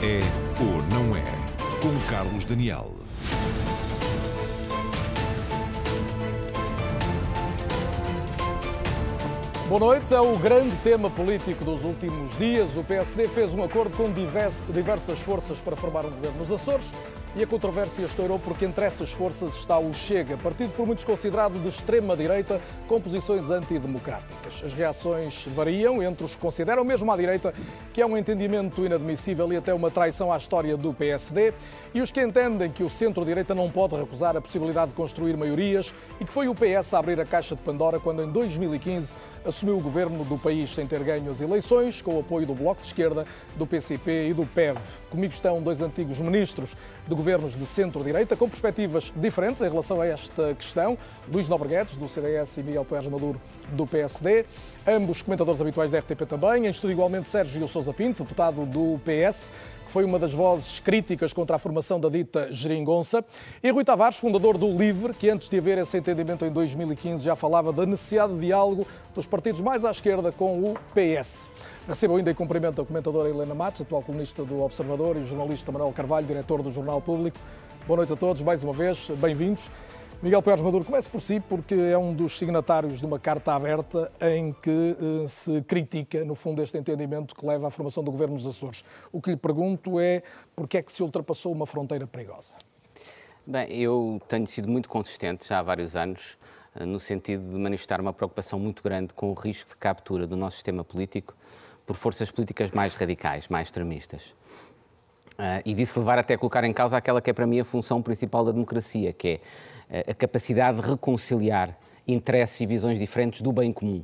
É ou não é? Com Carlos Daniel. Boa noite. É o grande tema político dos últimos dias. O PSD fez um acordo com diversas forças para formar um governo nos Açores e a controvérsia estourou porque entre essas forças está o Chega, partido por muitos considerado de extrema-direita, com posições antidemocráticas. As reações variam entre os que consideram, mesmo à direita, que é um entendimento inadmissível e até uma traição à história do PSD, e os que entendem que o centro-direita não pode recusar a possibilidade de construir maiorias e que foi o PS a abrir a caixa de Pandora quando, em 2015, assumiu o governo do país sem ter ganho as eleições, com o apoio do Bloco de Esquerda, do PCP e do PEV. Comigo estão dois antigos ministros de governos de centro-direita, com perspectivas diferentes em relação a esta questão. Luís Nobre Guedes, do CDS, e Miguel Poiares Maduro, do PSD. Ambos comentadores habituais da RTP também. Em estúdio igualmente Sérgio Sousa Pinto, deputado do PS, que foi uma das vozes críticas contra a formação da dita geringonça. E Rui Tavares, fundador do LIVRE, que antes de haver esse entendimento em 2015 já falava da necessidade de diálogo dos partidos mais à esquerda com o PS. Recebo ainda em cumprimento a comentadora Helena Matos, atual colunista do Observador, e o jornalista Manuel Carvalho, diretor do Jornal Público. Boa noite a todos, mais uma vez, bem-vindos. Miguel Poiares Maduro, comece por si, porque é um dos signatários de uma carta aberta em que se critica, no fundo, este entendimento que leva à formação do governo nos Açores. O que lhe pergunto é porque é que se ultrapassou uma fronteira perigosa? Bem, eu tenho sido muito consistente já há vários anos, no sentido de manifestar uma preocupação muito grande com o risco de captura do nosso sistema político por forças políticas mais radicais, mais extremistas. E disso levar até a colocar em causa aquela que é para mim a função principal da democracia, que é a capacidade de reconciliar interesses e visões diferentes do bem comum.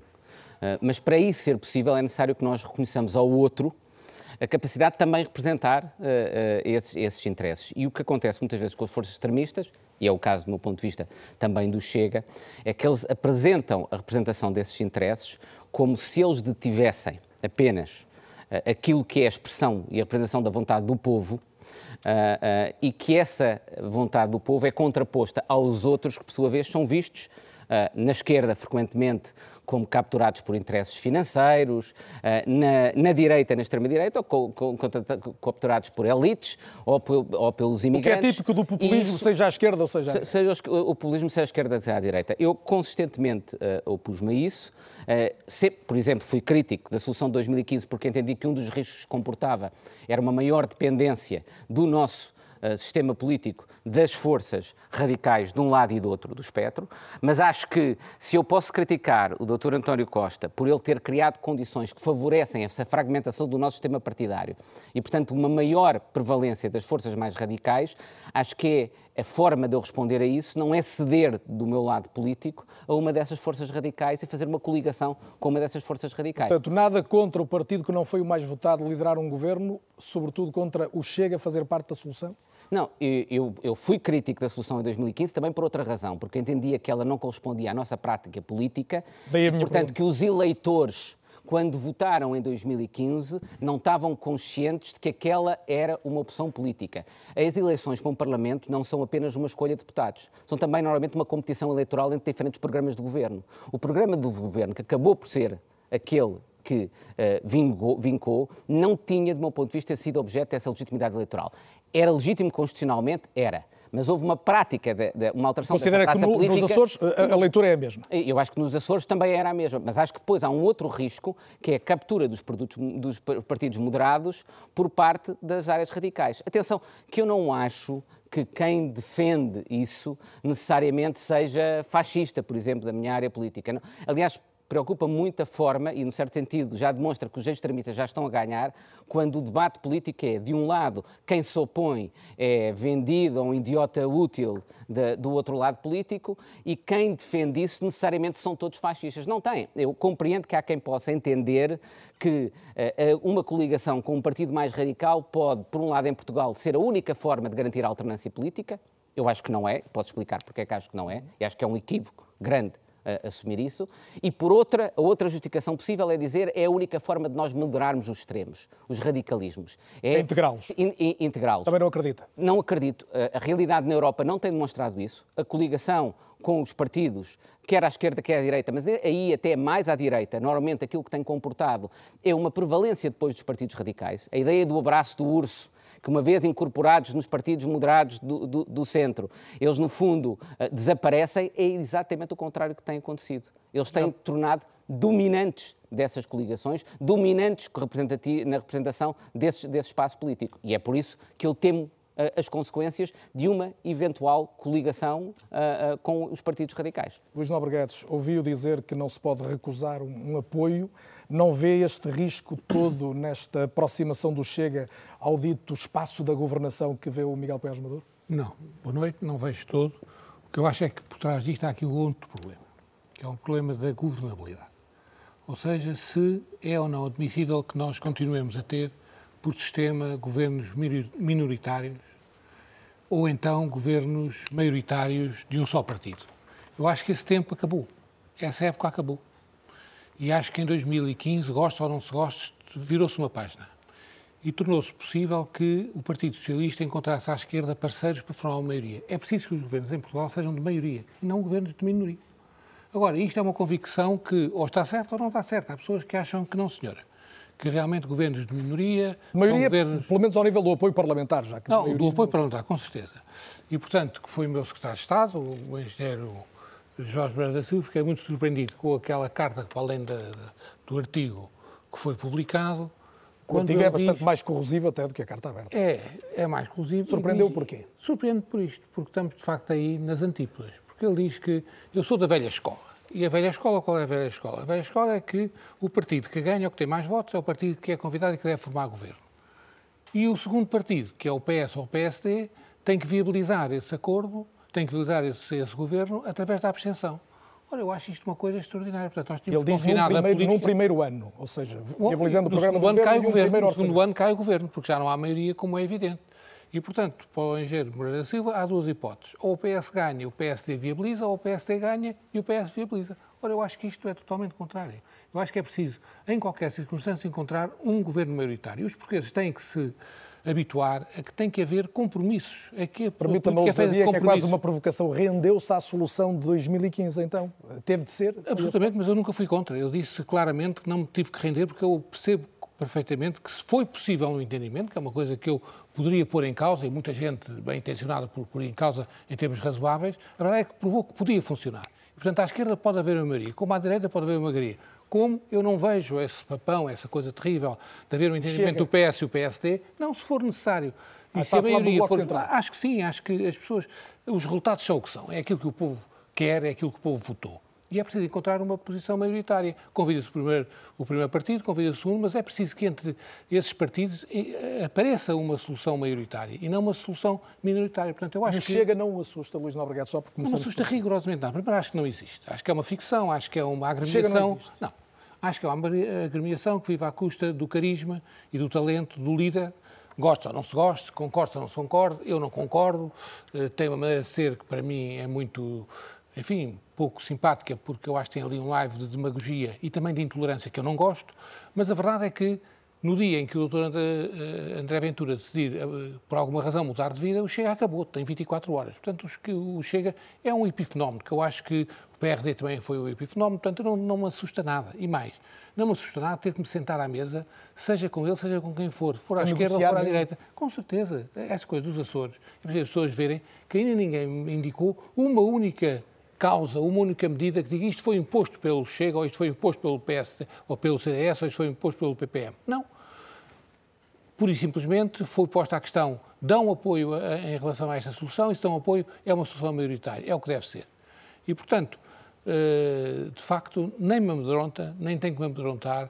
Mas para isso ser possível é necessário que nós reconheçamos ao outro a capacidade de também representar esses interesses. E o que acontece muitas vezes com as forças extremistas, e é o caso do meu ponto de vista também do Chega, é que eles apresentam a representação desses interesses como se eles detivessem apenas aquilo que é a expressão e a representação da vontade do povo, e que essa vontade do povo é contraposta aos outros que, por sua vez, são vistos na esquerda, frequentemente, como capturados por interesses financeiros, na direita, na extrema-direita, ou capturados por elites ou pelos imigrantes. O que é típico do populismo, seja à esquerda ou seja à direita. O populismo, seja à esquerda, seja à direita. Eu consistentemente opus-me a isso. Por exemplo, fui crítico da solução de 2015 porque entendi que um dos riscos que comportava era uma maior dependência do nosso sistema político das forças radicais de um lado e do outro do espectro, mas acho que se eu posso criticar o Dr. António Costa por ele ter criado condições que favorecem essa fragmentação do nosso sistema partidário e, portanto, uma maior prevalência das forças mais radicais, acho que a forma de eu responder a isso não é ceder do meu lado político a uma dessas forças radicais e fazer uma coligação com uma dessas forças radicais. Portanto, nada contra o partido que não foi o mais votado liderar um governo, sobretudo contra o Chega fazer parte da solução? Não, eu fui crítico da solução em 2015 também por outra razão, porque entendia que ela não correspondia à nossa prática política e, portanto, que os eleitores, quando votaram em 2015, não estavam conscientes de que aquela era uma opção política. As eleições para um Parlamento não são apenas uma escolha de deputados, são também normalmente uma competição eleitoral entre diferentes programas de governo. O programa do governo, que acabou por ser aquele que vincou, não tinha, do meu ponto de vista, sido objeto dessa legitimidade eleitoral. Era legítimo constitucionalmente? Era. Mas houve uma prática, uma alteração dessa prática política. Considera que nos Açores a leitura é a mesma? Eu acho que nos Açores também era a mesma, mas acho que depois há um outro risco, que é a captura dos partidos moderados por parte das áreas radicais. Atenção, que eu não acho que quem defende isso necessariamente seja fascista, por exemplo, da minha área política. Não. Aliás, preocupa muito a forma, e, num certo sentido, já demonstra que os extremistas já estão a ganhar, quando o debate político é, de um lado, quem se opõe é vendido a um idiota útil do outro lado político, e quem defende isso necessariamente são todos fascistas. Não tem. Eu compreendo que há quem possa entender que uma coligação com um partido mais radical pode, por um lado, em Portugal, ser a única forma de garantir a alternância política. Eu acho que não é. Posso explicar porque é que acho que não é. E acho que é um equívoco grande assumir isso. E por outra, a outra justificação possível é dizer é a única forma de nós moderarmos os extremos, os radicalismos. É integrá-los. Integrá-los. Também não acredita? Não acredito. A realidade na Europa não tem demonstrado isso. A coligação com os partidos, quer à esquerda, quer à direita, mas aí até mais à direita, normalmente aquilo que tem comportado é uma prevalência depois dos partidos radicais. A ideia do abraço do urso, que uma vez incorporados nos partidos moderados do centro, eles no fundo desaparecem, é exatamente o contrário que tem acontecido. Eles têm tornado dominantes dessas coligações, dominantes na representação desse espaço político. E é por isso que eu temo as consequências de uma eventual coligação com os partidos radicais. Luís Nobre Guedes, ouviu dizer que não se pode recusar um apoio. Não vê este risco todo nesta aproximação do Chega ao dito espaço da governação que vê o Miguel Poiás Maduro? Não. Boa noite, não vejo todo. O que eu acho é que por trás disto há aqui um outro problema, que é o problema da governabilidade. Ou seja, se é ou não admissível que nós continuemos a ter, por sistema, governos minoritários ou então governos maioritários de um só partido. Eu acho que esse tempo acabou. Essa época acabou. E acho que em 2015, goste ou não se goste, virou-se uma página. E tornou-se possível que o Partido Socialista encontrasse à esquerda parceiros para formar uma maioria. É preciso que os governos em Portugal sejam de maioria e não governos de minoria. Agora, isto é uma convicção que ou está certa ou não está certa. Há pessoas que acham que não, senhora. Que realmente governos de minoria... Maioria, governos... pelo menos ao nível do apoio parlamentar, já que... Não, do apoio parlamentar, com certeza. E, portanto, que foi o meu secretário de Estado, o engenheiro Jorge Brandão da Silva, fiquei muito surpreendido com aquela carta, para além do artigo que foi publicado. O artigo é bastante mais corrosivo até do que a carta aberta. É mais corrosivo. Surpreendeu porquê? Surpreende por isto, porque estamos, de facto, aí nas antípodas. Porque ele diz que eu sou da velha escola. E a velha escola, qual é a velha escola? A velha escola é que o partido que ganha ou que tem mais votos é o partido que é convidado e que deve formar governo. E o segundo partido, que é o PS ou o PSD, tem que viabilizar esse acordo, tem que viabilizar esse governo através da abstenção. Ora, eu acho isto uma coisa extraordinária. Portanto, nós tínhamos confinado a política... num primeiro ano, ou seja, viabilizando o programa do governo, no segundo ano cai o governo, porque já não há maioria, como é evidente. E, portanto, para o engenheiro Moreira da Silva, há duas hipóteses. Ou o PS ganha e o PSD viabiliza, ou o PSD ganha e o PS viabiliza. Ora, eu acho que isto é totalmente contrário. Eu acho que é preciso, em qualquer circunstância, encontrar um governo maioritário. E os portugueses têm que se habituar a que tem que haver compromissos. Permita-me a ousadia, que é quase uma provocação. Rendeu-se à solução de 2015, então? Teve de ser? Absolutamente, mas eu nunca fui contra. Eu disse claramente que não me tive que render, porque eu percebo perfeitamente que se foi possível um entendimento, que é uma coisa que eu poderia pôr em causa, e muita gente bem intencionada por pôr em causa em termos razoáveis, a verdade é que provou que podia funcionar. E, portanto, à esquerda pode haver uma maioria, como à direita pode haver uma maioria. Como eu não vejo esse papão, essa coisa terrível de haver um entendimento do PS e o PSD, não, se for necessário. E se a maioria for... Acho que sim, acho que as pessoas... Os resultados são o que são. É aquilo que o povo quer, é aquilo que o povo votou. E é preciso encontrar uma posição maioritária. Convida-se o primeiro partido, convida-se o segundo, mas é preciso que entre esses partidos apareça uma solução maioritária e não uma solução minoritária. Portanto, eu acho que... Chega não o assusta, Luís Nobre Guedes, só porque começamos... Não me assusta rigorosamente, não. Primeiro, acho que não existe. Acho que é uma ficção, acho que é uma agremiação... Chega não existe. Não. Acho que é uma agremiação que vive à custa do carisma e do talento do líder. Gosta ou não se gosta, concorda ou não se concorda, eu não concordo. Tem uma maneira de ser que, para mim, é muito... enfim, pouco simpática, porque eu acho que tem ali um live de demagogia e também de intolerância que eu não gosto, mas a verdade é que no dia em que o Dr. André Ventura decidir, por alguma razão, mudar de vida, o Chega acabou, tem 24 horas. Portanto, o Chega é um epifenómeno, que eu acho que o PRD também foi um epifenómeno, portanto, não me assusta nada. E mais, não me assusta nada ter que me sentar à mesa, seja com ele, seja com quem for à esquerda ou for à direita. Com certeza, as coisas dos Açores. É preciso as pessoas verem que ainda ninguém me indicou uma única causa, uma única medida que diga isto foi imposto pelo Chega, ou isto foi imposto pelo PSD, ou pelo CDS, ou isto foi imposto pelo PPM. Não. Pura e simplesmente foi posta a questão, dão apoio em relação a esta solução, e se dão apoio é uma solução maioritária, é o que deve ser. E, portanto, de facto, nem me amedronta, nem tenho que me amedrontar,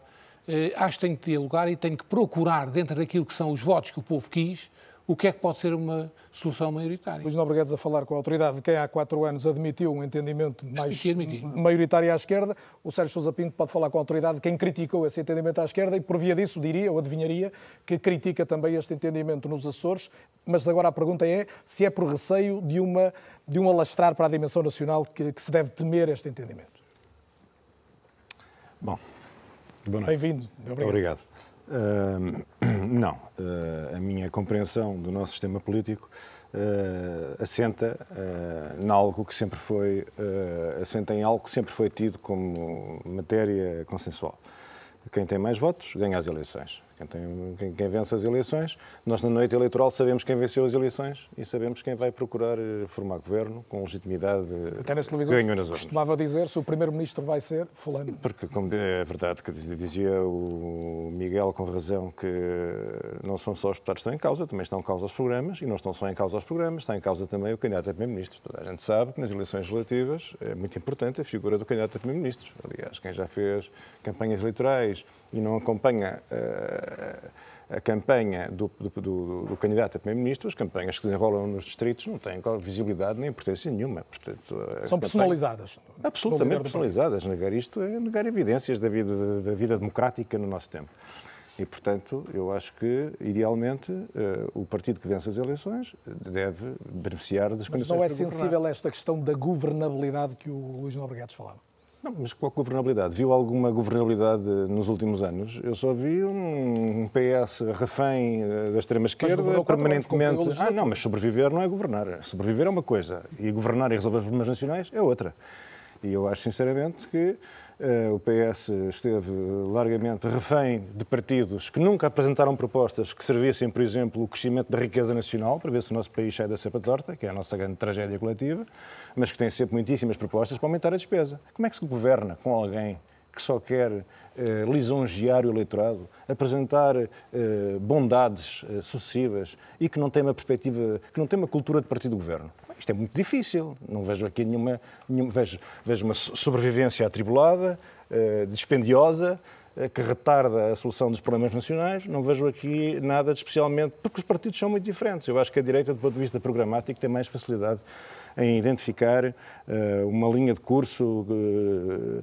acho que tenho que dialogar e tenho que procurar, dentro daquilo que são os votos que o povo quis, o que é que pode ser uma solução maioritária. Luís Nobre Guedes a falar com a autoridade de quem há 4 anos admitiu um entendimento mais maioritário à esquerda. O Sérgio Sousa Pinto pode falar com a autoridade de quem criticou esse entendimento à esquerda e, por via disso, diria ou adivinharia que critica também este entendimento nos Açores. Mas agora a pergunta é se é por receio de um alastrar para a dimensão nacional que se deve temer este entendimento. Bom, boa noite. Bem-vindo. Obrigado. Não, a minha compreensão do nosso sistema político assenta em algo que sempre foi tido como matéria consensual. Quem tem mais votos ganha as eleições. Quem vence as eleições, nós na noite eleitoral sabemos quem venceu as eleições e sabemos quem vai procurar formar governo com legitimidade. Até nas televisões ganhou nas urnas. Costumava dizer se o primeiro-ministro vai ser fulano. Porque, como é verdade, que dizia o Miguel com razão, que não são só os deputados que estão em causa, também estão em causa os programas, e não estão só em causa os programas, está em causa também o candidato a primeiro-ministro. Toda a gente sabe que nas eleições legislativas é muito importante a figura do candidato a primeiro-ministro. Aliás, quem já fez campanhas eleitorais e não acompanha a campanha do candidato a primeiro-ministro, as campanhas que se desenrolam nos distritos não têm visibilidade nem importância nenhuma. Portanto, são personalizadas. Absolutamente personalizadas. Negar isto é negar evidências da vida democrática no nosso tempo. E, portanto, eu acho que, idealmente, o partido que vence as eleições deve beneficiar das condições. Mas não é sensível a esta questão da governabilidade que o Luís Nóbrega falava? Não, mas qual governabilidade? Viu alguma governabilidade nos últimos anos? Eu só vi um PS refém da extrema-esquerda permanentemente... Não, mas sobreviver não é governar. Sobreviver é uma coisa e governar e resolver os problemas nacionais é outra. E eu acho, sinceramente, que o PS esteve largamente refém de partidos que nunca apresentaram propostas que servissem, por exemplo, o crescimento da riqueza nacional, para ver se o nosso país sai da cepa torta, que é a nossa grande tragédia coletiva, mas que tem sempre muitíssimas propostas para aumentar a despesa. Como é que se governa com alguém que só quer lisonjear o eleitorado, apresentar bondades sucessivas e que não tem uma perspectiva, que não tem uma cultura de partido de governo? Isto é muito difícil. Não vejo aqui vejo uma sobrevivência atribulada, dispendiosa, que retarda a solução dos problemas nacionais. Não vejo aqui nada de especialmente, porque os partidos são muito diferentes. Eu acho que a direita, do ponto de vista programático, tem mais facilidade em identificar uma linha de curso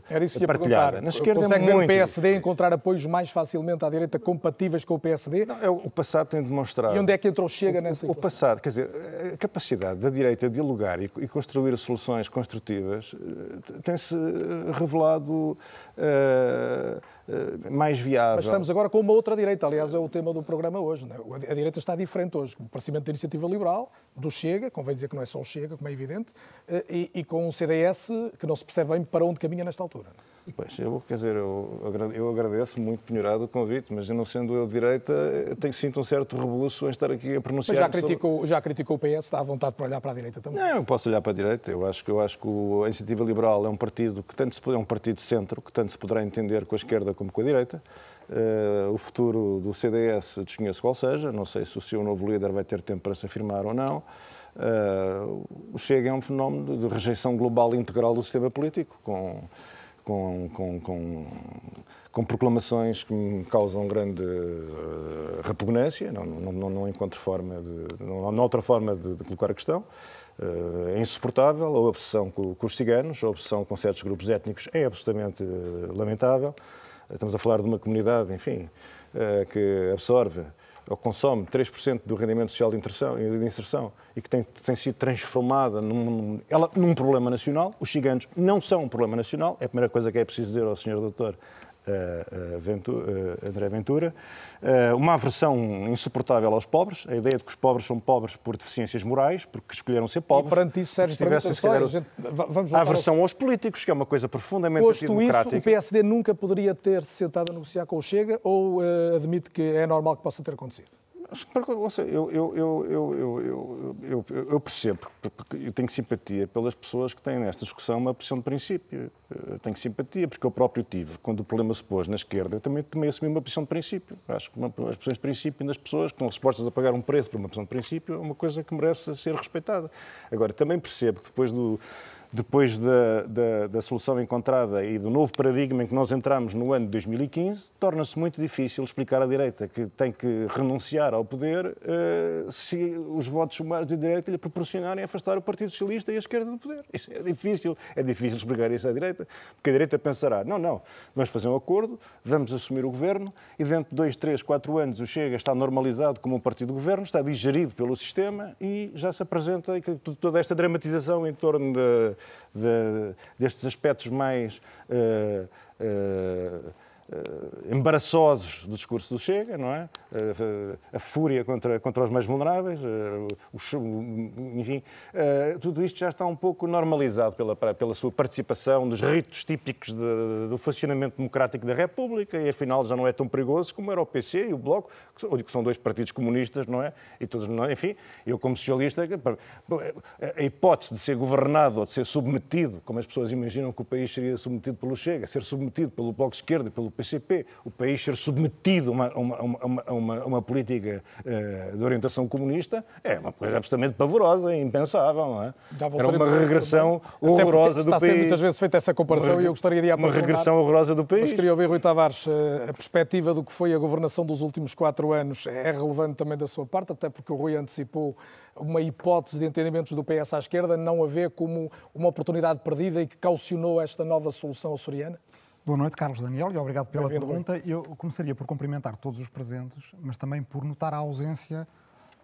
Era isso que ia partilhada. Na esquerda consegue ver o PSD encontrar apoios mais facilmente à direita compatíveis com o PSD? Não, o passado tem demonstrado. E onde é que entrou o Chega nessa situação? O passado, quer dizer, a capacidade da direita de dialogar e construir soluções construtivas tem-se revelado mais viável. Mas estamos agora com uma outra direita, aliás é o tema do programa hoje. Não é? A direita está diferente hoje, com o aparecimento da Iniciativa Liberal, do Chega, convém dizer que não é só o Chega, como é evidente, e com um CDS que não se percebe bem para onde caminha nesta altura. Pois, eu agradeço muito, Penhorado, o convite, mas eu não sendo eu de direita, sinto um certo rebuço em estar aqui a pronunciar. Mas já criticou o PS, está à vontade para olhar para a direita também? Não, eu posso olhar para a direita. Eu acho que a Iniciativa Liberal é um partido que é um partido de centro, que tanto se poderá entender com a esquerda como com a direita. O futuro do CDS desconheço qual seja, não sei se o seu novo líder vai ter tempo para se afirmar ou não. O Chega é um fenómeno de rejeição global e integral do sistema político, com proclamações que me causam grande repugnância, não encontro não há outra forma de colocar a questão. É insuportável. A obsessão com os ciganos, a obsessão com certos grupos étnicos é absolutamente lamentável. Estamos a falar de uma comunidade, enfim, que absorve ou consome 3% do rendimento social de inserção e que tem sido transformada num problema nacional. Os ciganos não são um problema nacional, é a primeira coisa que é preciso dizer ao Sr. Doutor André Ventura. Uma aversão insuportável aos pobres, a ideia de que os pobres são pobres por deficiências morais, porque escolheram ser pobres. E perante isso serve a aversão aos políticos, que é uma coisa profundamente antidemocrática. Posto isso, o PSD nunca poderia ter se sentado a negociar com o Chega ou admite que é normal que possa ter acontecido? Eu percebo, porque eu tenho simpatia pelas pessoas que têm nesta discussão uma posição de princípio. Eu tenho simpatia, porque eu próprio tive, quando o problema se pôs na esquerda, eu também assumi uma posição de princípio. Acho que as posições de princípio das pessoas que estão dispostas a pagar um preço por uma posição de princípio é uma coisa que merece ser respeitada. Agora, também percebo que depois da solução encontrada e do novo paradigma em que nós entramos no ano de 2015, torna-se muito difícil explicar à direita que tem que renunciar ao poder se os votos sumários da direita lhe proporcionarem afastar o Partido Socialista e a esquerda do poder. Isso é difícil explicar isso à direita, porque a direita pensará, não, vamos fazer um acordo, vamos assumir o governo e dentro de 2, 3, 4 anos o Chega está normalizado como um partido de governo, está digerido pelo sistema e já se apresenta toda esta dramatização em torno destes aspectos mais embaraçosos do discurso do Chega, não é? A fúria contra os mais vulneráveis, enfim, tudo isto já está um pouco normalizado pela sua participação dos ritos típicos do funcionamento democrático da República e afinal já não é tão perigoso como era o PC e o Bloco, que são dois partidos comunistas, não é? E todos, não é? Enfim, eu como socialista, a hipótese de ser governado ou de ser submetido, como as pessoas imaginam que o país seria submetido pelo Chega, ser submetido pelo Bloco de Esquerda e pelo PCP, o país ser submetido a uma política de orientação comunista, é uma coisa absolutamente pavorosa e impensável, não é? Era uma regressão horrorosa do país. Está a ser muitas vezes feita essa comparação e eu gostaria de aprofundar. Uma regressão horrorosa do país. Mas queria ouvir, Rui Tavares, a perspectiva do que foi a governação dos últimos 4 anos é relevante também da sua parte, até porque o Rui antecipou uma hipótese de entendimentos do PS à esquerda não a ver como uma oportunidade perdida e que caucionou esta nova solução açoriana? Boa noite, Carlos Daniel, e obrigado pela pergunta. Eu começaria por cumprimentar todos os presentes, mas também por notar a ausência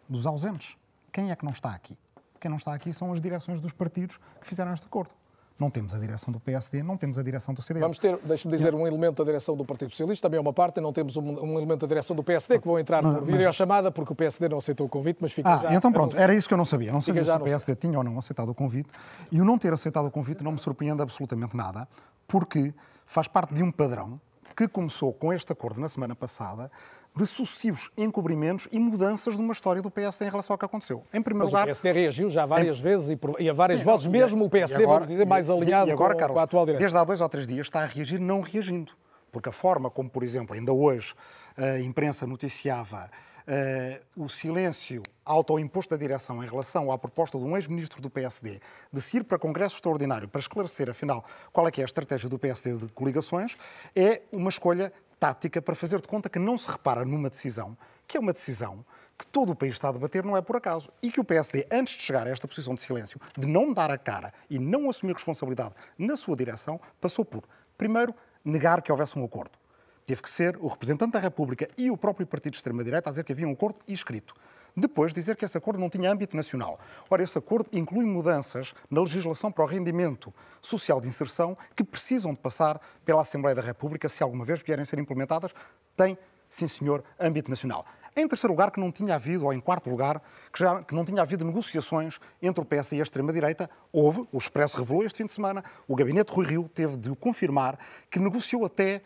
dos ausentes. Quem é que não está aqui? Quem não está aqui são as direções dos partidos que fizeram este acordo. Não temos a direção do PSD, não temos a direção do CDS. Vamos ter, deixe-me dizer, um elemento da direção do Partido Socialista, também é uma parte, não temos um elemento da direção do PSD, que vão entrar por videochamada, porque o PSD não aceitou o convite, mas fica já... Então pronto, era isso que eu não sabia. Não sabia se o PSD tinha ou não aceitado o convite, e o não ter aceitado o convite não me surpreende absolutamente nada, porque faz parte de um padrão que começou com este acordo na semana passada, de sucessivos encobrimentos e mudanças de uma história do PSD em relação ao que aconteceu. Em primeiro lugar, o PSD reagiu já várias vezes e a várias vozes, mesmo o PSD, agora, vamos dizer, mais alinhado agora, Carlos, com a atual direção. Desde há 2 ou 3 dias está a reagir não reagindo, porque a forma como, por exemplo, ainda hoje a imprensa noticiava o silêncio autoimposto da direção em relação à proposta de um ex-ministro do PSD de se ir para Congresso Extraordinário para esclarecer, afinal, qual é que é a estratégia do PSD de coligações, é uma escolha tática para fazer de conta que não se repara numa decisão, que é uma decisão que todo o país está a debater, não é por acaso, e que o PSD, antes de chegar a esta posição de silêncio, de não dar a cara e não assumir responsabilidade na sua direção, passou por, primeiro, negar que houvesse um acordo. Teve que ser o representante da República e o próprio partido de extrema-direita a dizer que havia um acordo escrito. Depois, dizer que esse acordo não tinha âmbito nacional. Ora, esse acordo inclui mudanças na legislação para o rendimento social de inserção que precisam de passar pela Assembleia da República, se alguma vez vierem a ser implementadas, tem, sim senhor, âmbito nacional. Em terceiro lugar, que não tinha havido, ou em quarto lugar, que não tinha havido negociações entre o PS e a extrema-direita. Houve, o Expresso revelou este fim de semana, o gabinete Rui Rio teve de confirmar que negociou até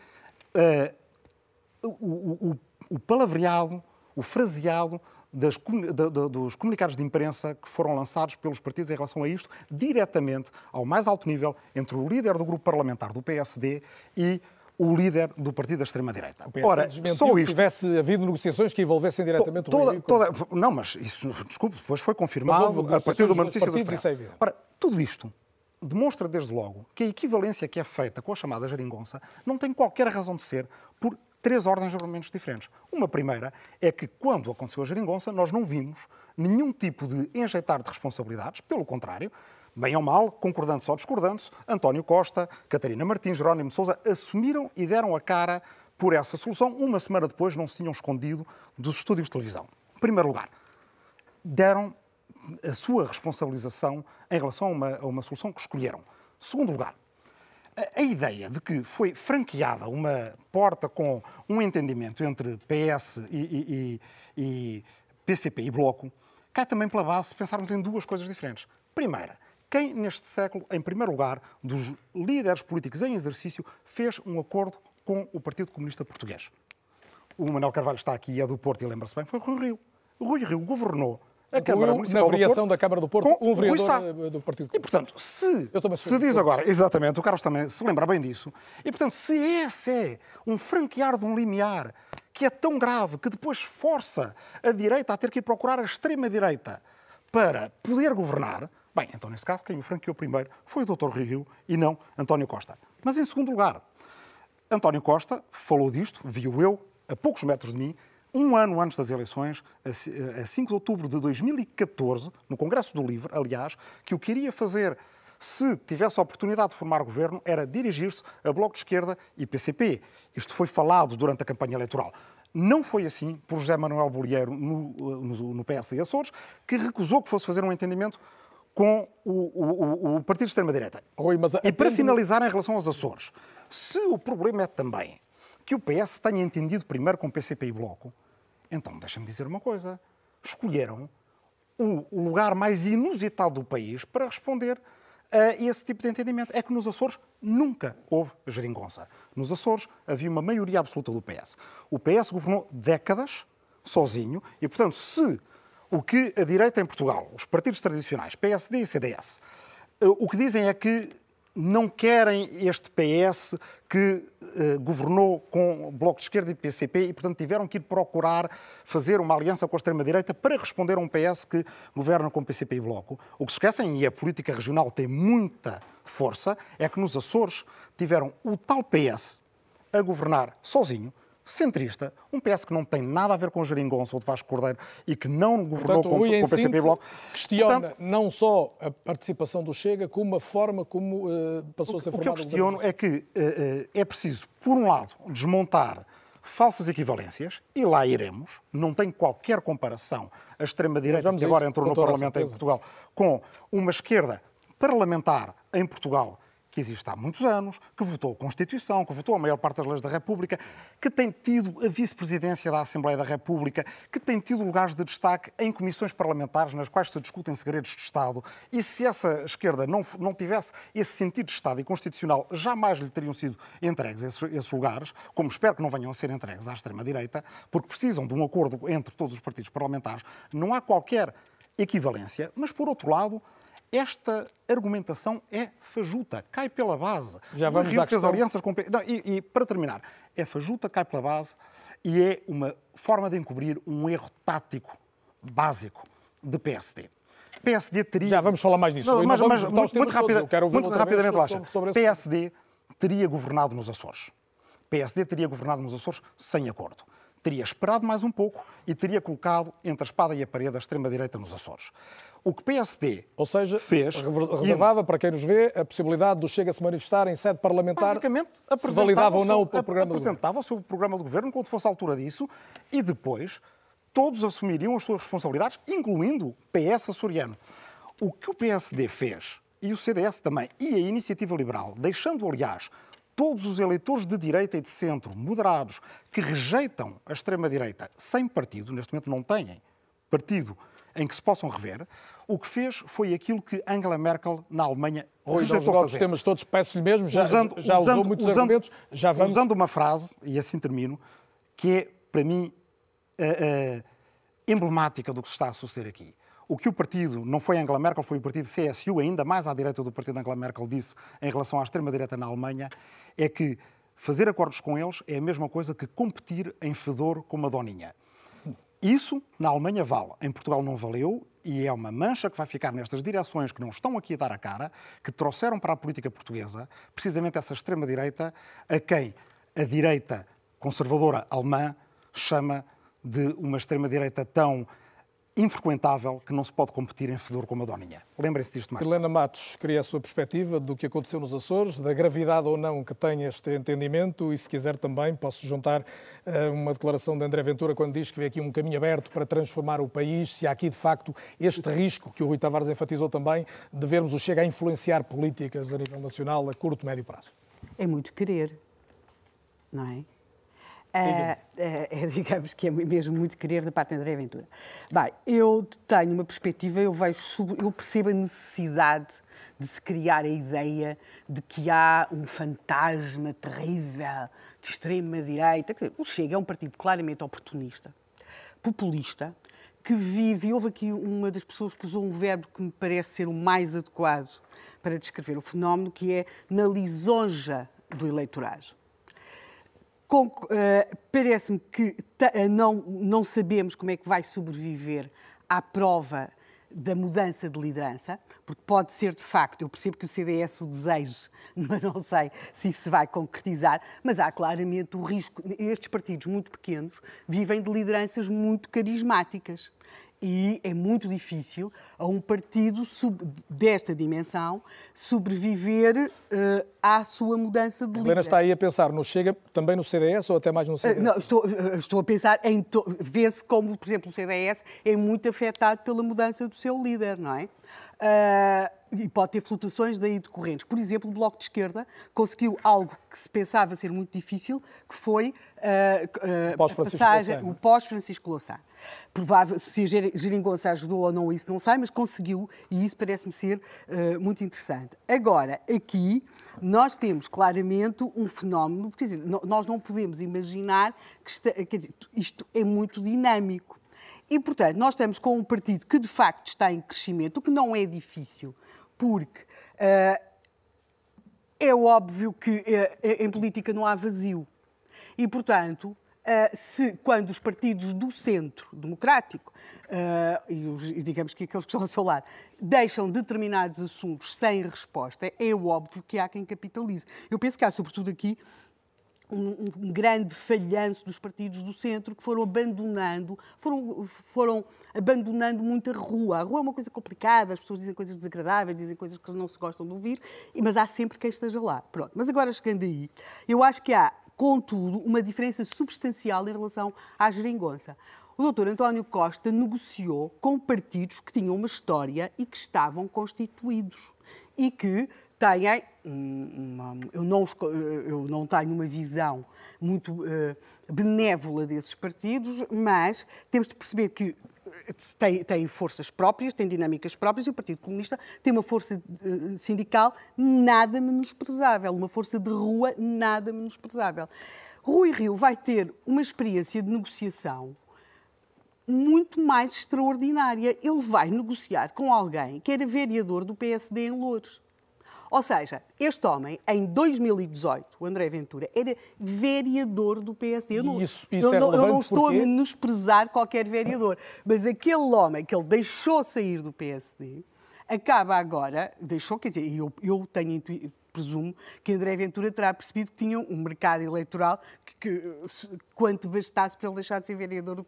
o palavreado, o fraseado dos comunicados de imprensa que foram lançados pelos partidos em relação a isto, diretamente ao mais alto nível entre o líder do grupo parlamentar do PSD e o líder do partido da extrema-direita. Ora, só isto... tivesse havido negociações que envolvessem diretamente o Rio. Não, mas isso, desculpe, depois foi confirmado a partir de uma notícia do Expresso. Ora, tudo isto demonstra desde logo que a equivalência que é feita com a chamada geringonça não tem qualquer razão de ser por 3 ordens de argumentos diferentes. Uma primeira é que, quando aconteceu a geringonça, nós não vimos nenhum tipo de enjeitar de responsabilidades, pelo contrário, bem ou mal, concordando-se ou discordando-se, António Costa, Catarina Martins, Jerónimo de Sousa assumiram e deram a cara por essa solução. Uma semana depois não se tinham escondido dos estúdios de televisão. Em primeiro lugar, deram a sua responsabilização em relação a uma solução que escolheram. Segundo lugar, a ideia de que foi franqueada uma porta com um entendimento entre PS e PCP e Bloco cai também pela base se pensarmos em 2 coisas diferentes. Primeira, quem neste século, em primeiro lugar, dos líderes políticos em exercício, fez um acordo com o Partido Comunista Português? O Manuel Carvalho está aqui e é do Porto e lembra-se bem, foi Rui Rio. Rui Rio governou a Câmara Municipal na variação da Câmara do Porto, um vereador do Partido Comunista. E, portanto, se diz agora, exatamente, o Carlos também se lembra bem disso, e, portanto, se esse é um franquear de um limiar que é tão grave que depois força a direita a ter que ir procurar a extrema-direita para poder governar, bem, então, nesse caso, quem o franqueou primeiro foi o Dr. Rui Rio e não António Costa. Mas, em segundo lugar, António Costa falou disto, viu eu, a poucos metros de mim, um ano antes das eleições, a 5 de outubro de 2014, no Congresso do Livre, aliás, que o que iria fazer, se tivesse a oportunidade de formar governo, era dirigir-se a Bloco de Esquerda e PCP. Isto foi falado durante a campanha eleitoral. Não foi assim por José Manuel Bolieiro no PSD Açores, que recusou que fosse fazer um entendimento com o partido de extrema-direita. E para finalizar, em relação aos Açores, se o problema é também que o PS tenha entendido primeiro com o PCP e Bloco, então deixa-me dizer uma coisa. Escolheram o lugar mais inusitado do país para responder a esse tipo de entendimento. É que nos Açores nunca houve geringonça. Nos Açores havia uma maioria absoluta do PS. O PS governou décadas sozinho e, portanto, se o que a direita em Portugal, os partidos tradicionais, PSD e CDS, o que dizem é que não querem este PS que governou com Bloco de Esquerda e PCP e, portanto, tiveram que ir procurar fazer uma aliança com a extrema-direita para responder a um PS que governa com PCP e Bloco. O que se esquecem, e a política regional tem muita força, é que nos Açores tiveram o tal PS a governar sozinho, centrista, um PS que não tem nada a ver com Geringonça ou de Vasco Cordeiro e que não governou com o PCP e Bloco. Questiona não só a participação do Chega, como a forma como passou a ser formado. O que eu questiono é que é preciso, por um lado, desmontar falsas equivalências, e lá iremos, não tem qualquer comparação a extrema-direita que agora entrou no Parlamento em Portugal com uma esquerda parlamentar em Portugal que existe há muitos anos, que votou a Constituição, que votou a maior parte das leis da República, que tem tido a vice-presidência da Assembleia da República, que tem tido lugares de destaque em comissões parlamentares nas quais se discutem segredos de Estado. E se essa esquerda não tivesse esse sentido de Estado e constitucional, jamais lhe teriam sido entregues esses lugares, como espero que não venham a ser entregues à extrema-direita, porque precisam de um acordo entre todos os partidos parlamentares. Não há qualquer equivalência, mas, por outro lado, esta argumentação é fajuta, cai pela base. Já vamos à questão. Alianças com... E para terminar, é fajuta, cai pela base e é uma forma de encobrir um erro tático básico de PSD. PSD teria... Já vamos falar mais disso. Mas muito rapidamente, Lacha. PSD teria governado nos Açores. PSD teria governado nos Açores sem acordo. Teria esperado mais um pouco e teria colocado entre a espada e a parede a extrema-direita nos Açores. O que PSD fez... reservava, para quem nos vê, a possibilidade do Chega se manifestar em sede parlamentar, se validava ou não o programa do governo. Apresentava o seu programa do governo quando fosse a altura disso e depois todos assumiriam as suas responsabilidades, incluindo o PS açoriano. O que o PSD fez, e o CDS também, e a Iniciativa Liberal, deixando, aliás, todos os eleitores de direita e de centro, moderados, que rejeitam a extrema-direita sem partido, neste momento não têm partido em que se possam rever, o que fez foi aquilo que Angela Merkel, na Alemanha, rejeitou fazer. Os temas todos, peço-lhe mesmo, já usou muitos argumentos. Usando uma frase, e assim termino, que é, para mim, emblemática do que se está a suceder aqui. O que o partido, não foi Angela Merkel, foi o partido CSU, ainda mais à direita do partido Angela Merkel, disse em relação à extrema-direita na Alemanha, é que fazer acordos com eles é a mesma coisa que competir em fedor com uma doninha. Isso, na Alemanha, vale. Em Portugal não valeu e é uma mancha que vai ficar nestas direções que não estão aqui a dar a cara, que trouxeram para a política portuguesa precisamente essa extrema-direita, a quem a direita conservadora alemã chama de uma extrema-direita tão infrequentável que não se pode competir em fedor com uma doninha. Lembrem-se disto mais. Helena Matos, queria a sua perspectiva do que aconteceu nos Açores, da gravidade ou não que tem este entendimento e, se quiser também, posso juntar uma declaração de André Ventura quando diz que vê aqui um caminho aberto para transformar o país, se há aqui, de facto, este risco, que o Rui Tavares enfatizou também, de vermos o Chega a influenciar políticas a nível nacional a curto, médio prazo. É muito querer, não é? Digamos que é mesmo muito querer da parte de André Ventura. Bem, eu tenho uma perspectiva, eu percebo a necessidade de se criar a ideia de que há um fantasma terrível de extrema-direita. Quer dizer, o Chega é um partido claramente oportunista, populista, que vive, e houve aqui uma das pessoas que usou um verbo que me parece ser o mais adequado para descrever o fenómeno, que é na lisonja do eleitorado. Parece-me que não sabemos como é que vai sobreviver à prova da mudança de liderança, porque pode ser, de facto, eu percebo que o CDS o deseje, mas não sei se isso se vai concretizar, mas há claramente o risco. Estes partidos muito pequenos vivem de lideranças muito carismáticas. E é muito difícil a um partido desta dimensão sobreviver à sua mudança de líder. Helena está aí a pensar no Chega, também no CDS ou até mais no CDS? Não, estou a pensar em... Vê-se como, por exemplo, o CDS é muito afetado pela mudança do seu líder, não é? e pode ter flutuações daí decorrentes. Por exemplo, o Bloco de Esquerda conseguiu algo que se pensava ser muito difícil, que foi o pós-Francisco Louçã. Provável, se a geringonça ajudou ou não, isso não sei, mas conseguiu, e isso parece-me ser muito interessante. Agora, aqui, nós temos claramente um fenómeno, quer dizer, nós não podemos imaginar que isto é muito dinâmico. E, portanto, nós estamos com um partido que, de facto, está em crescimento, o que não é difícil, porque é óbvio que em política não há vazio. E, portanto, quando os partidos do centro democrático, e digamos que aqueles que estão ao seu lado, deixam determinados assuntos sem resposta, é óbvio que há quem capitalize. Eu penso que há, sobretudo aqui, um grande falhanço dos partidos do centro que foram abandonando muito a rua. A rua é uma coisa complicada, as pessoas dizem coisas desagradáveis, dizem coisas que não se gostam de ouvir, mas há sempre quem esteja lá. Pronto. Mas agora, chegando aí, eu acho que há, contudo, uma diferença substancial em relação à geringonça. O Dr. António Costa negociou com partidos que tinham uma história e que estavam constituídos e que têm, eu não tenho uma visão muito benévola desses partidos, mas temos de perceber que têm forças próprias, têm dinâmicas próprias, e o Partido Comunista tem uma força sindical nada menosprezável, uma força de rua nada menosprezável. Rui Rio vai ter uma experiência de negociação muito mais extraordinária. Ele vai negociar com alguém que era vereador do PSD em Loures. Ou seja, este homem, em 2018, o André Ventura, era vereador do PSD. Eu não estou a menosprezar qualquer vereador, mas aquele homem que ele deixou sair do PSD, acaba agora, quer dizer, eu presumo que André Ventura terá percebido que tinha um mercado eleitoral que quanto bastasse para ele deixar de ser vereador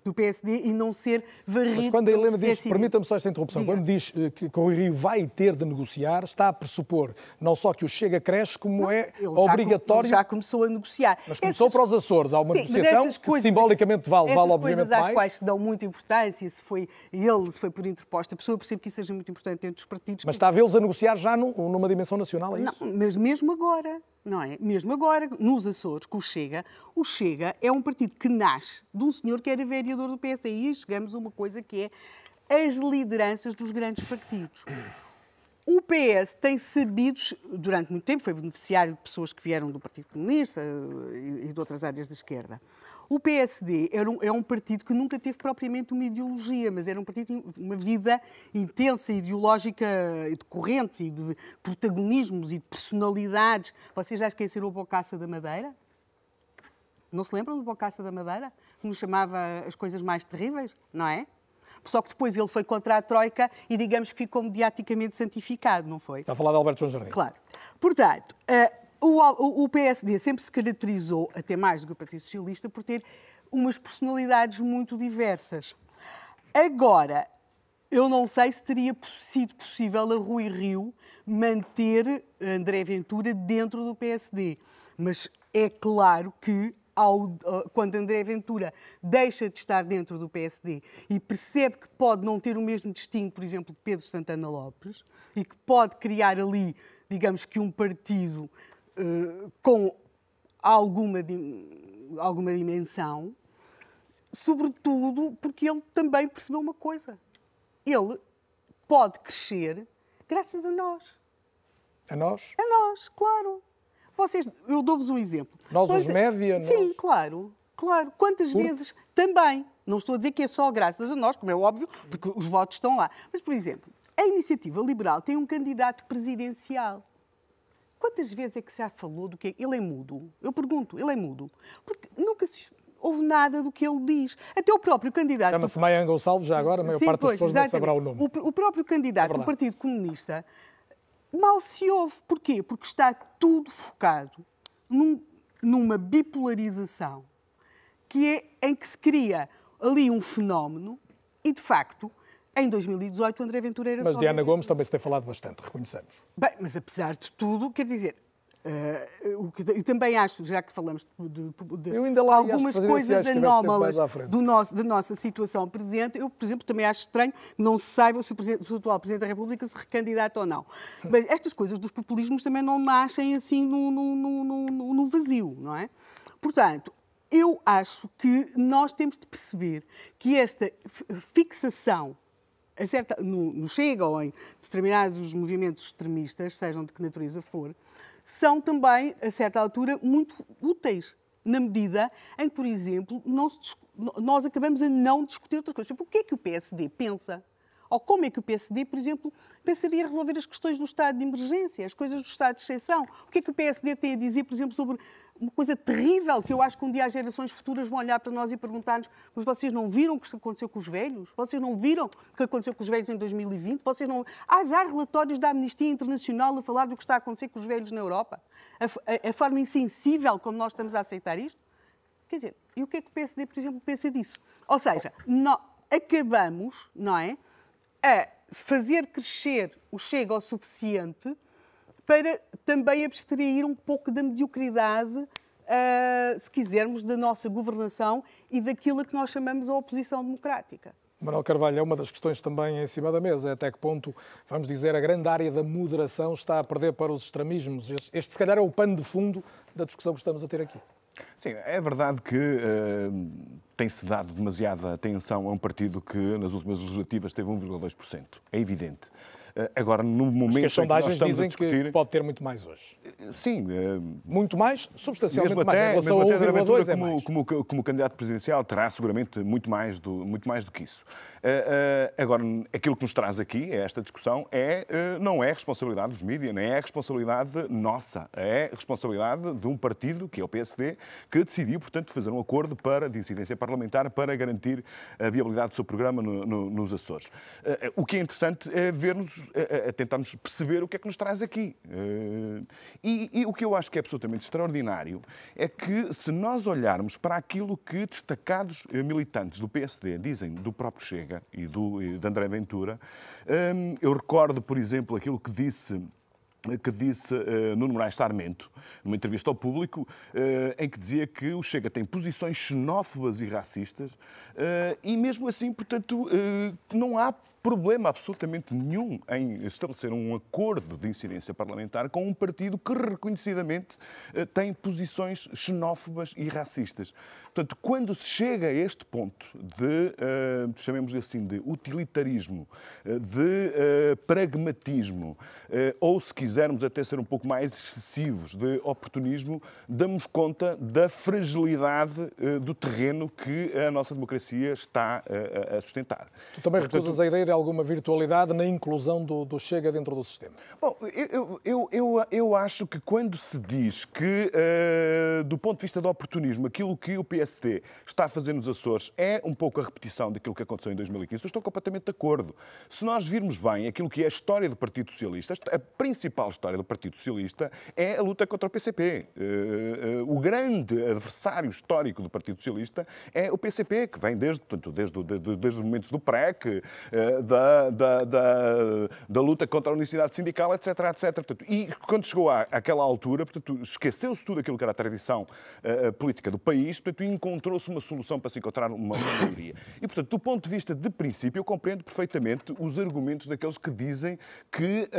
do PSD e não ser varrido. Mas quando a Helena diz, permita-me só esta interrupção, quando diz que o Rio vai ter de negociar, está a pressupor não só que o Chega cresce, como obrigatório... Ele já começou a negociar. Mas começou para os Açores. Há uma negociação que simbolicamente vale obviamente mais. Essas coisas às quais se dão muita importância, se foi por interposta, a pessoa percebe que isso seja muito importante dentro dos partidos. Mas está a vê-los a negociar já numa dimensão nacional, é isso? Não, mas mesmo agora, não é? Mesmo agora, nos Açores, com o Chega é um partido que nasce de um senhor que era vereador do PSD. E aí chegamos a uma coisa que é as lideranças dos grandes partidos. O PS tem sabido, durante muito tempo, foi beneficiário de pessoas que vieram do Partido Comunista e de outras áreas da esquerda. O PSD é um partido que nunca teve propriamente uma ideologia, mas era um partido, uma vida intensa, ideológica, de correntes e de protagonismos e de personalidades. Vocês já esqueceram o Bocassa da Madeira? Não se lembram do Bocassa da Madeira? Que nos chamava as coisas mais terríveis, não é? Só que depois ele foi contra a Troika e digamos que ficou mediaticamente santificado, não foi? Está a falar de Alberto João Jardim. Claro. Portanto, o PSD sempre se caracterizou, até mais do que o Partido Socialista, por ter umas personalidades muito diversas. Agora, eu não sei se teria sido possível a Rui Rio manter André Ventura dentro do PSD. Mas é claro que quando André Ventura deixa de estar dentro do PSD e percebe que pode não ter o mesmo destino, por exemplo, de Pedro Santana Lopes, e que pode criar ali, digamos que um partido com alguma dimensão, sobretudo porque ele também percebeu uma coisa. Ele pode crescer graças a nós. A nós? A nós, claro. Eu dou-vos um exemplo. Nós, os média? Sim, claro. Quantas vezes também, não estou a dizer que é só graças a nós, como é óbvio, porque os votos estão lá. Mas, por exemplo, a Iniciativa Liberal tem um candidato presidencial. Quantas vezes é que se já falou do que ele é mudo? Eu pergunto, ele é mudo? Porque nunca houve nada do que ele diz. Até o próprio candidato... Chama-se Maian Gonçalves, já agora, a maior parte das pessoas não saberá o nome. O próprio candidato do Partido Comunista mal se ouve. Porquê? Porque está tudo focado numa bipolarização em que se cria ali um fenómeno e, de facto, em 2018 o André Ventura era Mas de Ana Gomes também se tem falado bastante, reconhecemos. Bem, mas apesar de tudo, quer dizer, Eu também acho, já que falamos de algumas coisas anómalas da nossa situação presente, eu, por exemplo, também acho estranho que não se saiba se o atual Presidente da República se recandidata ou não. Mas estas coisas dos populismos também não nascem assim no vazio, não é? Portanto, eu acho que nós temos de perceber que esta fixação no Chega ou em determinados movimentos extremistas, sejam de que natureza for, são também, a certa altura, muito úteis, na medida em que, por exemplo, nós acabamos a não discutir outras coisas. O que é que o PSD pensa? Ou como é que o PSD, por exemplo, pensaria resolver as questões do estado de emergência, as coisas do estado de exceção? O que é que o PSD tem a dizer, por exemplo, sobre uma coisa terrível que eu acho que um dia as gerações futuras vão olhar para nós e perguntar-nos: mas vocês não viram o que aconteceu com os velhos? Vocês não viram o que aconteceu com os velhos em 2020? Há já relatórios da Amnistia Internacional a falar do que está a acontecer com os velhos na Europa? A forma insensível como nós estamos a aceitar isto? Quer dizer, e o que é que o PSD, por exemplo, pensa disso? Ou seja, acabamos, não é, a fazer crescer o Chega o suficiente para também abstrair um pouco da mediocridade, se quisermos, da nossa governação e daquilo que nós chamamos a oposição democrática. Manuel Carvalho, é uma das questões também em cima da mesa. Até que ponto, vamos dizer, a grande área da moderação está a perder para os extremismos? Este, se calhar, é o pano de fundo da discussão que estamos a ter aqui. Sim, é verdade que tem-se dado demasiada atenção a um partido que nas últimas legislativas teve 1,2%. É evidente. Agora, no momento em que nós estamos a discutir... que pode ter muito mais hoje. Sim. Muito mais, substancialmente mesmo mais. Até, mesmo até a aventura como candidato presidencial terá seguramente muito mais do que isso. Agora, aquilo que nos traz aqui, esta discussão, não é responsabilidade dos mídias, nem é responsabilidade nossa. É responsabilidade de um partido, que é o PSD, que decidiu, portanto, fazer um acordo de incidência parlamentar para garantir a viabilidade do seu programa nos Açores. O que é interessante é vermos, tentarmos perceber o que é que nos traz aqui. E o que eu acho que é absolutamente extraordinário é que, se nós olharmos para aquilo que destacados militantes do PSD dizem do próprio Chega e de André Ventura, eu recordo, por exemplo, aquilo que disse Nuno Moraes Sarmento, numa entrevista ao Público, em que dizia que o Chega tem posições xenófobas e racistas, e mesmo assim, portanto, não há problema absolutamente nenhum em estabelecer um acordo de incidência parlamentar com um partido que reconhecidamente tem posições xenófobas e racistas. Portanto, quando se chega a este ponto de, chamemos assim, de utilitarismo, de pragmatismo, ou se quisermos até ser um pouco mais excessivos, de oportunismo, damos conta da fragilidade do terreno que a nossa democracia está a sustentar. Tu também recusas a ideia de alguma virtualidade na inclusão do Chega dentro do sistema? Bom, eu acho que quando se diz que, do ponto de vista do oportunismo, aquilo que o PSD está a fazer nos Açores é um pouco a repetição daquilo que aconteceu em 2015, eu estou completamente de acordo. Se nós virmos bem aquilo que é a história do Partido Socialista, a principal história do Partido Socialista é a luta contra o PCP. O grande adversário histórico do Partido Socialista é o PCP, que vem desde os momentos do PREC, da luta contra a unicidade sindical, etc. Portanto, e quando chegou àquela altura, esqueceu-se tudo aquilo que era a tradição política do país, portanto, encontrou-se uma solução para se encontrar uma maioria. E, portanto, do ponto de vista de princípio, eu compreendo perfeitamente os argumentos daqueles que dizem que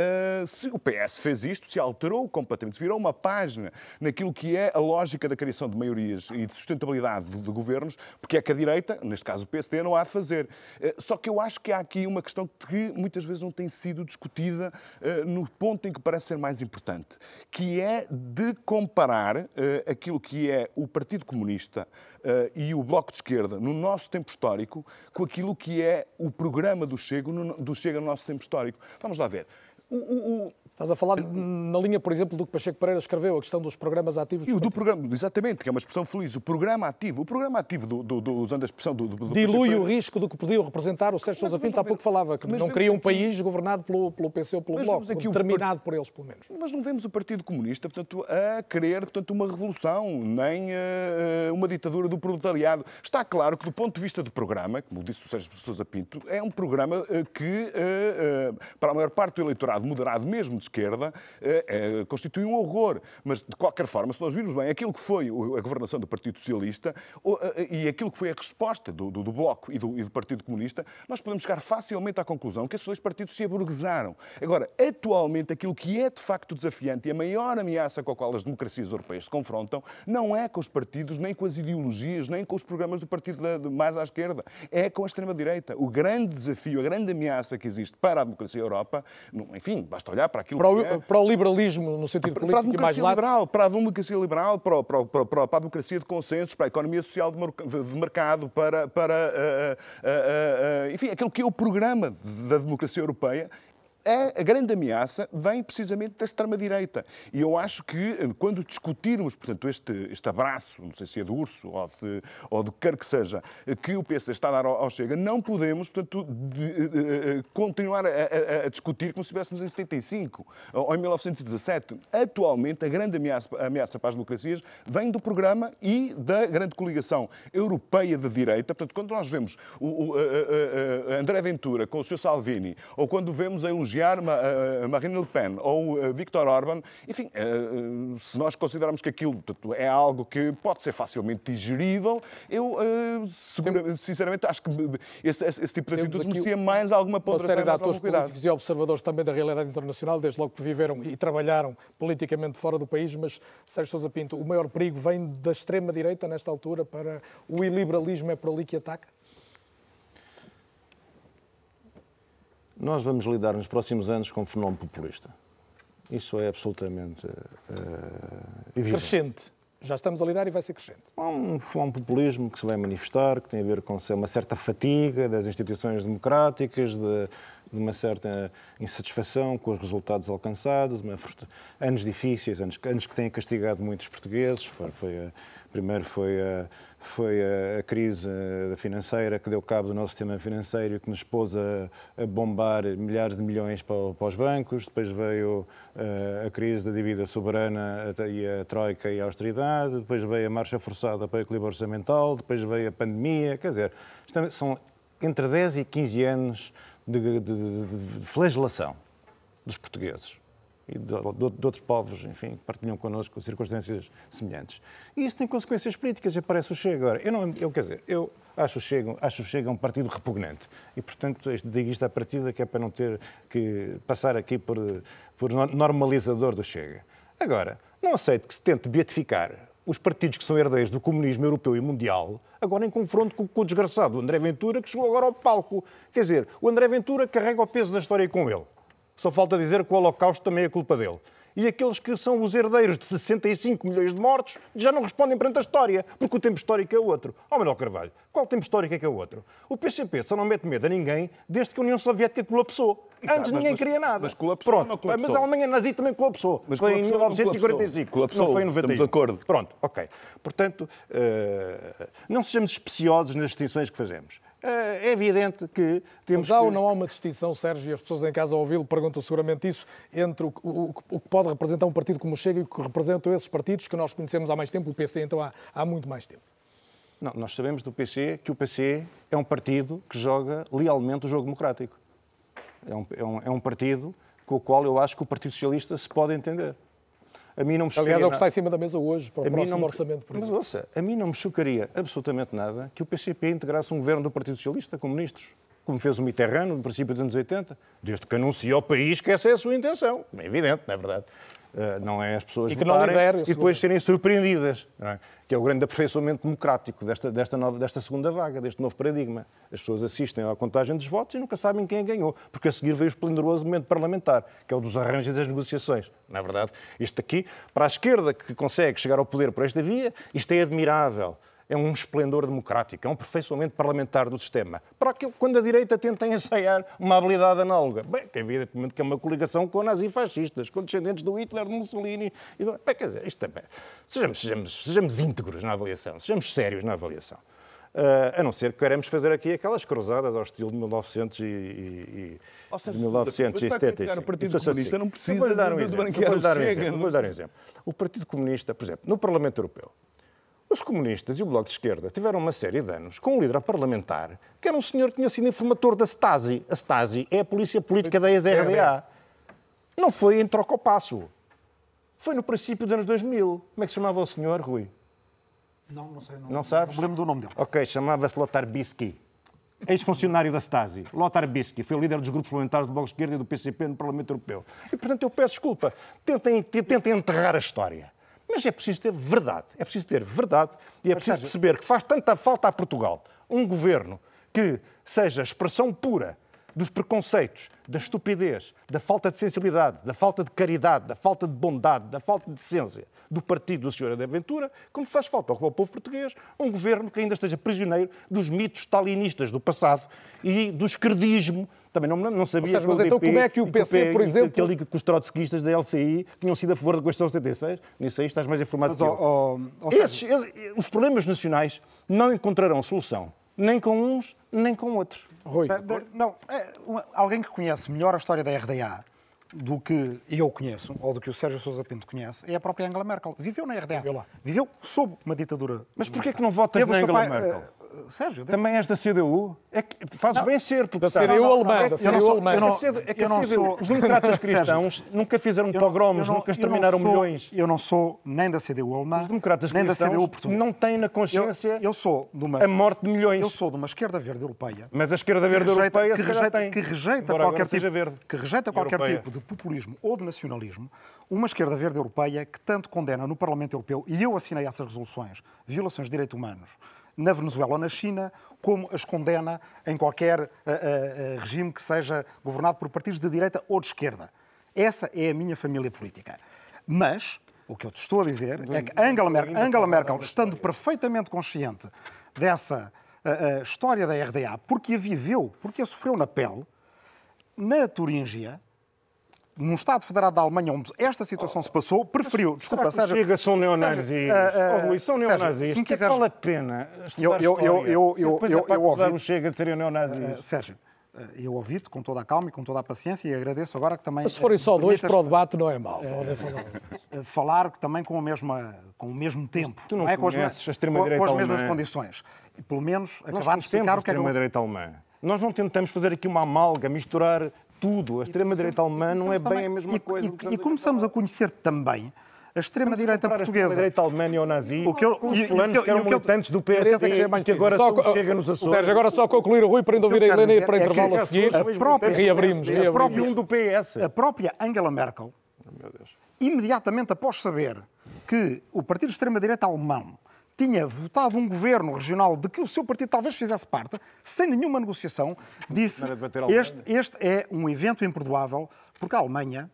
se o PS fez isto, se alterou completamente, se virou uma página naquilo que é a lógica da criação de maiorias e de sustentabilidade de governos, porque é que a direita, neste caso o PSD, não há a fazer. Só que eu acho que há aqui uma questão que muitas vezes não tem sido discutida no ponto em que parece ser mais importante, que é de comparar aquilo que é o Partido Comunista e o Bloco de Esquerda no nosso tempo histórico com aquilo que é o programa do Chega no nosso tempo histórico. Vamos lá ver. Estás a falar na linha, por exemplo, do que Pacheco Pereira escreveu, a questão dos programas ativos. E o do programa, exatamente, que é uma expressão feliz. O programa ativo usando a expressão do dilui o risco do que podiam representar. O Sérgio Sousa Pinto há pouco falava que não queria um país governado pelo PC ou pelo Bloco, determinado por eles, pelo menos. Mas não vemos o Partido Comunista, portanto, a querer, portanto, uma revolução, nem uma ditadura do proletariado. Está claro que, do ponto de vista do programa, como disse o Sérgio Sousa Pinto, é um programa que, para a maior parte do eleitorado moderado, mesmo de de esquerda constitui um horror. Mas, de qualquer forma, se nós virmos bem aquilo que foi a governação do Partido Socialista e aquilo que foi a resposta do Bloco e do Partido Comunista, nós podemos chegar facilmente à conclusão que esses dois partidos se aburguesaram. Agora, atualmente, aquilo que é de facto desafiante e a maior ameaça com a qual as democracias europeias se confrontam não é com os partidos, nem com as ideologias, nem com os programas do partido mais à esquerda. É com a extrema-direita. O grande desafio, a grande ameaça que existe para a democracia da Europa, enfim, basta olhar para aquilo para o liberalismo, no sentido político, para a democracia liberal, para a democracia liberal, para a democracia de consensos, para a economia social de mercado, enfim, aquilo que é o programa da democracia europeia. A grande ameaça vem precisamente da extrema-direita. E eu acho que, quando discutirmos, portanto, este abraço, não sei se é do urso ou do que quer que seja, que o PSD está a dar ao Chega, não podemos, portanto, continuar a discutir como se estivéssemos em 75 ou em 1917. Atualmente, a grande ameaça para as democracias vem do programa e da grande coligação europeia de direita. Portanto, quando nós vemos André Ventura com o Sr. Salvini, ou quando vemos a elogiar Marine Le Pen ou Viktor Orban, enfim, se nós considerarmos que aquilo é algo que pode ser facilmente digerível, eu sinceramente acho que esse tipo de atitude merecia mais alguma ponderação. Uma série de atores políticos e observadores também da realidade internacional, desde logo que viveram e trabalharam politicamente fora do país, mas Sérgio Sousa Pinto, o maior perigo vem da extrema-direita nesta altura para o iliberalismo, é por ali que ataca? Nós vamos lidar nos próximos anos com um fenómeno populista. Isso é absolutamente evidente. Crescente. Já estamos a lidar e vai ser crescente. Há um populismo que se vai manifestar, que tem a ver com uma certa fatiga das instituições democráticas, de uma certa insatisfação com os resultados alcançados, anos difíceis, anos que têm castigado muitos portugueses. Primeiro foi a crise financeira que deu cabo do nosso sistema financeiro e que nos pôs a bombar milhares de milhões para os bancos. Depois veio a crise da dívida soberana e a troika e a austeridade. Depois veio a marcha forçada para o equilíbrio orçamental. Depois veio a pandemia. Quer dizer, são entre 10 e 15 anos de flagelação dos portugueses e de outros povos, enfim, que partilham connosco circunstâncias semelhantes. E isso tem consequências políticas, aparece o Chega agora. Eu acho o Chega um partido repugnante e, portanto, digo isto à partida que é para não ter que passar aqui por normalizador do Chega. Agora, não aceito que se tente beatificar os partidos que são herdeiros do comunismo europeu e mundial, agora em confronto com o desgraçado André Ventura, que chegou agora ao palco. Quer dizer, o André Ventura carrega o peso da história com ele. Só falta dizer que o Holocausto também é culpa dele. E aqueles que são os herdeiros de 65 milhões de mortos já não respondem perante a história, porque o tempo histórico é outro. Manuel Carvalho, qual tempo histórico é que é outro? O PCP só não mete medo a ninguém desde que a União Soviética colapsou. Antes ninguém queria nada. Mas colapsou. Pronto, não colapsou. Mas a Alemanha nazi também colapsou. Mas foi em 1945. Colapsou. Não foi em 91. Estamos de acordo. Pronto, ok. Portanto, não sejamos especiosos nas distinções que fazemos. É evidente que temos. Mas há ou não há uma distinção, Sérgio, e as pessoas em casa ao ouvi-lo perguntam seguramente isso, entre o que pode representar um partido como o Chega e o que representam esses partidos que nós conhecemos há mais tempo, o PC então há muito mais tempo? Não, nós sabemos do PC que o PC é um partido que joga lealmente o jogo democrático. É um partido com o qual eu acho que o Partido Socialista se pode entender. A mim não me chocaria. Aliás, é o que está em cima da mesa hoje, para o próximo orçamento, por exemplo. Mas ouça, a mim não me chocaria absolutamente nada que o PCP integrasse um governo do Partido Socialista com ministros, como fez o Mitterrand no princípio dos anos 80, desde que anuncia ao país que essa é a sua intenção. É evidente, não é verdade? Não é as pessoas votarem e depois serem surpreendidas, não é? Que é o grande aperfeiçoamento democrático desta segunda vaga, deste novo paradigma. As pessoas assistem à contagem dos votos e nunca sabem quem ganhou, porque a seguir veio o esplendoroso momento parlamentar, que é o dos arranjos e das negociações. Não é verdade? Isto aqui, para a esquerda que consegue chegar ao poder por esta via, isto é admirável. É um esplendor democrático, é um aperfeiçoamento parlamentar do sistema. Para aquilo, quando a direita tenta ensaiar uma habilidade análoga, bem, que evidentemente que é uma coligação com nazifascistas, com descendentes do Hitler, do Mussolini. Bem, quer dizer, isto também. Sejamos íntegros na avaliação, sejamos sérios na avaliação. A não ser que queremos fazer aqui aquelas cruzadas ao estilo de 1975. O Partido Comunista não precisa de desbanquear o Chega. Vou-lhe dar um exemplo. O Partido Comunista, por exemplo, no Parlamento Europeu, os comunistas e o Bloco de Esquerda tiveram uma série de anos com um líder parlamentar que era um senhor que tinha sido informador da Stasi. A Stasi é a polícia política da ex-RDA. Não foi em troca ao passo. Foi no princípio dos anos 2000. Como é que se chamava o senhor, Rui? Não sei. Não sabes? Não me lembro do nome dele. Ok, chamava-se Lothar Bisky. Ex-funcionário da Stasi. Lothar Bisky foi líder dos grupos parlamentares do Bloco de Esquerda e do PCP no Parlamento Europeu. E, portanto, eu peço desculpa. Tentem enterrar a história. Mas é preciso ter verdade. É preciso ter verdade e é preciso perceber que faz tanta falta a Portugal um governo que seja a expressão pura dos preconceitos, da estupidez, da falta de sensibilidade, da falta de caridade, da falta de bondade, da falta de decência do partido do Sr. de Aventura, como faz falta ao povo português um governo que ainda esteja prisioneiro dos mitos stalinistas do passado e do esquerdismo. Também não sabia mas então como é que o PC, por exemplo... Que ali que os trotskistas da LCI tinham sido a favor da Constituição 76. Nisso aí estás mais informado que eu. Os problemas nacionais não encontrarão solução, nem com uns, nem com outros. Rui. Alguém que conhece melhor a história da RDA do que eu conheço, ou do que o Sérgio Sousa Pinto conhece, é a própria Angela Merkel. Viveu na RDA. Viveu sob uma ditadura. Mas porquê que não votas na Angela Merkel? Sérgio, também és da CDU? É que fazes bem ser. Da CDU alemã. Os democratas cristãos nunca fizeram pogromos, nunca exterminaram milhões. Eu não sou nem da CDU alemã, os democratas nem da cristãos CDU portuguesa. Não têm na consciência a morte de milhões. Eu sou de uma esquerda verde europeia. Mas a esquerda verde europeia que rejeita qualquer tipo de populismo ou de nacionalismo. Uma esquerda verde europeia que tanto condena no Parlamento Europeu, e eu assinei essas resoluções, violações de direitos humanos na Venezuela ou na China, como as condena em qualquer regime que seja governado por partidos de direita ou de esquerda. Essa é a minha família política. Mas o que eu te estou a dizer é que Angela Merkel, estando perfeitamente consciente dessa história da RDA, porque a viveu, porque a sofreu na pele, na Turíngia, num Estado Federado da Alemanha onde esta situação se passou, preferiu... Desculpa, Sérgio. Chega, são neonazis. Rui, são neonazis. Se quiseres... Vale a pena estudar história. Chega de serem neonazis. Sérgio, eu ouvi-te com toda a calma e com toda a paciência e agradeço agora que também... Mas se forem só dois para o debate não é mau. Falar também com o mesmo tempo. Tu não conheces a extrema-direita alemã. Com as mesmas condições. E pelo menos acabar de explicar o que é a extrema-direita alemã. Nós não tentamos fazer aqui uma amálgama, misturar tudo. A extrema-direita alemã não é bem a mesma coisa. E começamos a conhecer também a extrema-direita portuguesa. A extrema-direita alemã neonazi, os fulanos que eram militantes do PSD, que agora chega nos Açores. Sérgio, agora só concluir o Rui para ainda ouvir a Helena e para intervalo a seguir. Reabrimos. A própria Angela Merkel, imediatamente após saber que o partido de extrema-direita alemão tinha votado um governo regional de que o seu partido talvez fizesse parte, sem nenhuma negociação, disse este é um evento imperdoável, porque a Alemanha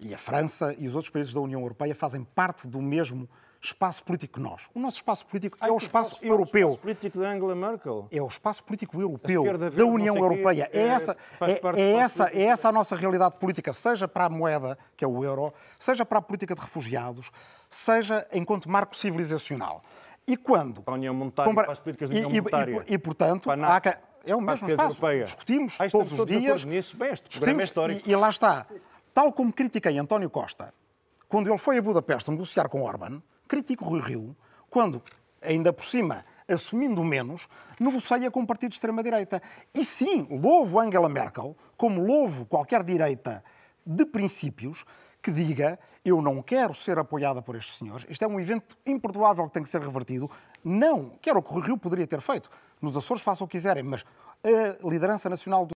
e a França e os outros países da União Europeia fazem parte do mesmo espaço político que nós. O nosso espaço político é o espaço europeu. O espaço político da Angela Merkel. É o espaço político europeu, da União Europeia. É essa a nossa realidade política, seja para a moeda, que é o euro, seja para a política de refugiados, seja enquanto marco civilizacional. E quando... Para a União Monetária, para as políticas da União Monetária. E portanto, é o mesmo espaço. Discutimos todos os dias. E lá está. Tal como critiquei António Costa, quando ele foi a Budapeste negociar com Orbán, critico Rui Rio, quando, ainda por cima, assumindo menos, negocia com um partido de extrema-direita. E sim, louvo Angela Merkel, como louvo qualquer direita de princípios, que diga, eu não quero ser apoiada por estes senhores, isto é um evento imperdoável que tem que ser revertido. Não, que era o que o Rui Rio poderia ter feito. Nos Açores façam o que quiserem, mas a liderança nacional do